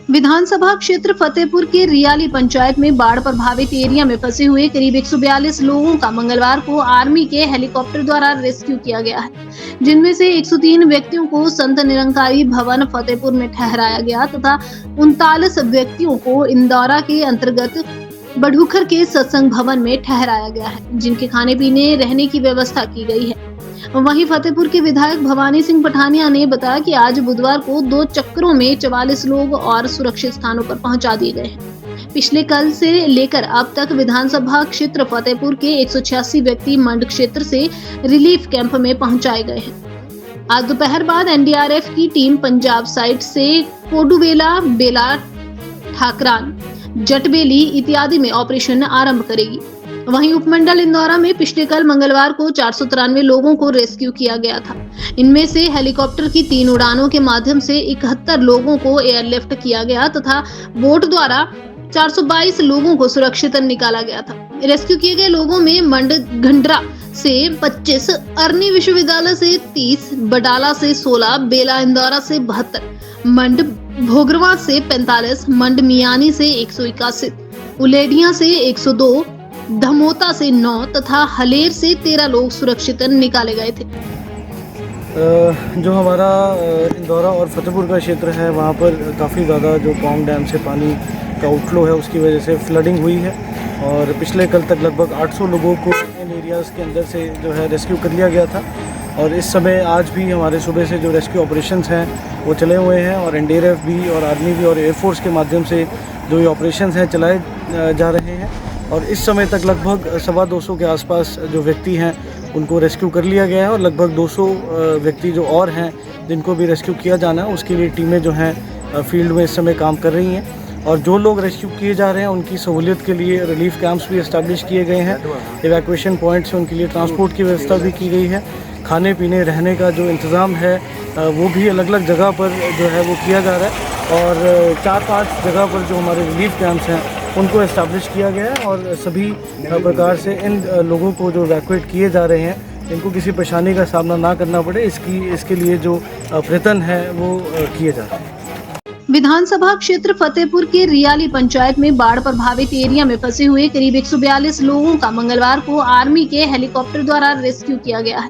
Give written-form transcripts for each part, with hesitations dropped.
विधानसभा क्षेत्र फतेहपुर के रियाली पंचायत में बाढ़ प्रभावित एरिया में फंसे हुए करीब 142 लोगों का मंगलवार को आर्मी के हेलीकॉप्टर द्वारा रेस्क्यू किया गया है, जिनमें से 103 व्यक्तियों को संत निरंकारी भवन फतेहपुर में ठहराया गया तथा 39 व्यक्तियों को इंदौरा के अंतर्गत बढ़ूखर के सत्संग भवन में ठहराया गया है, जिनके खाने पीने रहने की व्यवस्था की गई है। वहीं फतेहपुर के विधायक भवानी सिंह पठानिया ने बताया कि आज बुधवार को 2 चक्करों में 44 लोग और सुरक्षित स्थानों पर पहुंचा दिए गए हैं। पिछले कल से लेकर अब तक विधानसभा क्षेत्र फतेहपुर के 186 व्यक्ति मंड क्षेत्र से रिलीफ कैंप में पहुंचाए गए हैं। आज दोपहर बाद एनडीआरएफ की टीम पंजाब साइड से कोडुवेला, बेला, ठाकरान, जटबेली इत्यादि में ऑपरेशन आरंभ करेगी। वहीं उपमंडल इंदौरा में पिछले कल मंगलवार को 493 लोगों को रेस्क्यू किया गया था। इनमें से हेलीकॉप्टर की 3 उड़ानों के माध्यम से 71 लोगों को एयरलिफ्ट किया गया तथा बोट द्वारा 422 लोगों को सुरक्षित निकाला गया था। रेस्क्यू किए गए लोगों में मंड घंडरा से 25, अरनी विश्वविद्यालय से 30, बडाला से 16, बेला इंदौरा से 72, मंड भोगरवा से 45, मंड मियानी से 181, उलेडिया से 102, धमोता से 9 तथा हलेर से 13 लोग सुरक्षित निकाले गए थे। जो हमारा इंदौरा और फतेहपुर का क्षेत्र है, वहाँ पर काफ़ी ज़्यादा जो पौंग डैम से पानी का आउटफ्लो है, उसकी वजह से फ्लडिंग हुई है और पिछले कल तक लगभग 800 लोगों को इन एरियाज़ के अंदर से जो है रेस्क्यू कर लिया गया था। और इस समय आज भी हमारे सूबे से जो रेस्क्यू ऑपरेशंस हैं वो चले हुए हैं और एनडीआरएफ भी और आर्मी भी और एयरफोर्स के माध्यम से जो ये ऑपरेशंस हैं चलाए जा रहे हैं। और इस समय तक लगभग 225 के आसपास जो व्यक्ति हैं उनको रेस्क्यू कर लिया गया है और लगभग 200 व्यक्ति जो और हैं जिनको भी रेस्क्यू किया जाना है, उसके लिए टीमें जो हैं फील्ड में इस समय काम कर रही हैं। और जो लोग रेस्क्यू किए जा रहे हैं उनकी सहूलियत के लिए रिलीफ कैंप्स भी इस्टेब्लिश किए गए हैं। इवैक्यूएशन पॉइंट से उनके लिए ट्रांसपोर्ट की व्यवस्था भी की गई है। खाने पीने रहने का जो इंतज़ाम है वो भी अलग अलग जगह पर जो है वो किया जा रहा है। और 4-5 जगह पर जो हमारे रिलीफ कैंप्स हैं उनको इस्टेब्लिश किया गया है और सभी प्रकार से इन लोगों को जो इवैक्यूएट किए जा रहे हैं इनको किसी परेशानी का सामना ना करना पड़े, इसके लिए जो प्रयत्न है वो किए जा रहे हैं। विधानसभा क्षेत्र फतेहपुर के रियाली पंचायत में बाढ़ प्रभावित एरिया में फंसे हुए करीब 142 लोगों का मंगलवार को आर्मी के हेलीकॉप्टर द्वारा रेस्क्यू किया गया है,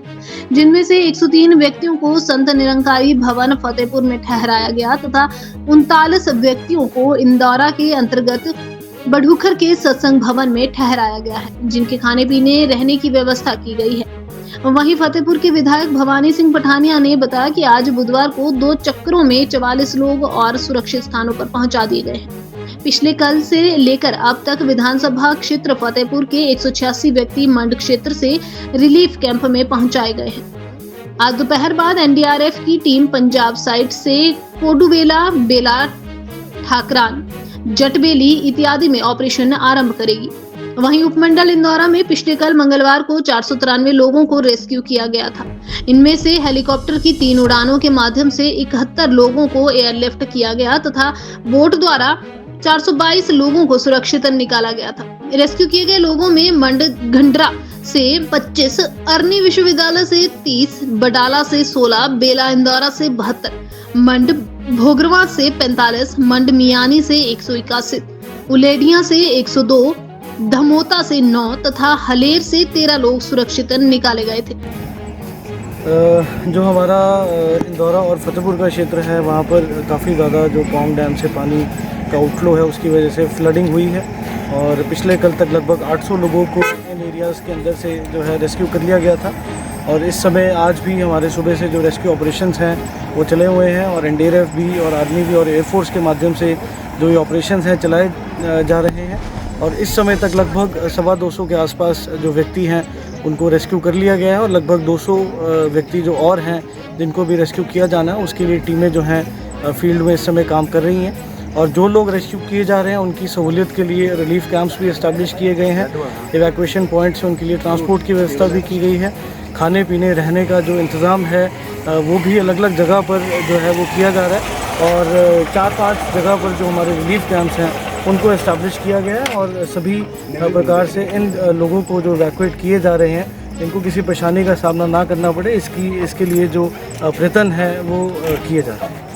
जिनमें से 103 व्यक्तियों को संत निरंकारी भवन फतेहपुर में ठहराया गया तथा 39 व्यक्तियों को इंदौरा के अंतर्गत बढ़ूखर के सत्संग भवन में ठहराया गया है, जिनके खाने पीने रहने की व्यवस्था की गई है। वहीं फतेहपुर के विधायक भवानी सिंह पठानिया ने बताया कि आज बुधवार को 2 चक्करों में 44 लोग और सुरक्षित स्थानों पर पहुंचा दिए गए हैं। पिछले कल से लेकर अब तक विधानसभा क्षेत्र फतेहपुर के 186 व्यक्ति मंड क्षेत्र से रिलीफ कैंप में पहुंचाए गए हैं। आज दोपहर बाद एनडीआरएफ की टीम पंजाब साइड से कोडुवेला, बेला, ठाकरान, जटबेली इत्यादि में ऑपरेशन आरंभ करेगी। वहीं उपमंडल इंदौरा में पिछले कल मंगलवार को 493 लोगों को रेस्क्यू किया गया था। इनमें से हेलीकॉप्टर की 3 उड़ानों के माध्यम से 71 लोगों को एयरलिफ्ट किया गया तथा बोट द्वारा 422 लोगों को सुरक्षित निकाला गया था। रेस्क्यू किए गए लोगों में मंड घंडरा से 25, अरनी विश्वविद्यालय से 30, बडाला से 16, बेला इंदौरा से 72, मंड भोगरवा से 45, मंड मियानी से 181, उलेडिया से 102, धमोता से 9 तथा हलेर से 13 लोग सुरक्षित निकाले गए थे। जो हमारा इंदौरा और फतेहपुर का क्षेत्र है, वहाँ पर काफ़ी ज़्यादा जो पौंग डैम से पानी का आउटफ्लो है, उसकी वजह से फ्लडिंग हुई है और पिछले कल तक लगभग 800 लोगों को इन एरियाज़ के अंदर से जो है रेस्क्यू कर लिया गया था। और इस समय आज भी हमारे सूबे से जो रेस्क्यू ऑपरेशंस हैं वो चले हुए हैं और एनडीआरएफ भी और आर्मी भी और एयरफोर्स के माध्यम से जो ये ऑपरेशंस हैं चलाए जा रहे हैं। और इस समय तक लगभग 225 के आसपास जो व्यक्ति हैं उनको रेस्क्यू कर लिया गया है और लगभग 200 व्यक्ति जो और हैं जिनको भी रेस्क्यू किया जाना है, उसके लिए टीमें जो हैं फील्ड में इस समय काम कर रही हैं। और जो लोग रेस्क्यू किए जा रहे हैं उनकी सहूलियत के लिए रिलीफ कैंप्स भी इस्टेब्लिश किए गए हैं। इवैक्यूएशन पॉइंट से उनके लिए ट्रांसपोर्ट की व्यवस्था भी की गई है। खाने पीने रहने का जो इंतज़ाम है वो भी अलग अलग जगह पर जो है वो किया जा रहा है। और 4-5 जगह पर जो हमारे रिलीफ कैंप्स हैं उनको इस्टेब्लिश किया गया है और सभी प्रकार से इन लोगों को जो इवैक्यूएट किए जा रहे हैं इनको किसी परेशानी का सामना ना करना पड़े, इसके लिए जो प्रयत्न है वो किए जा रहे हैं।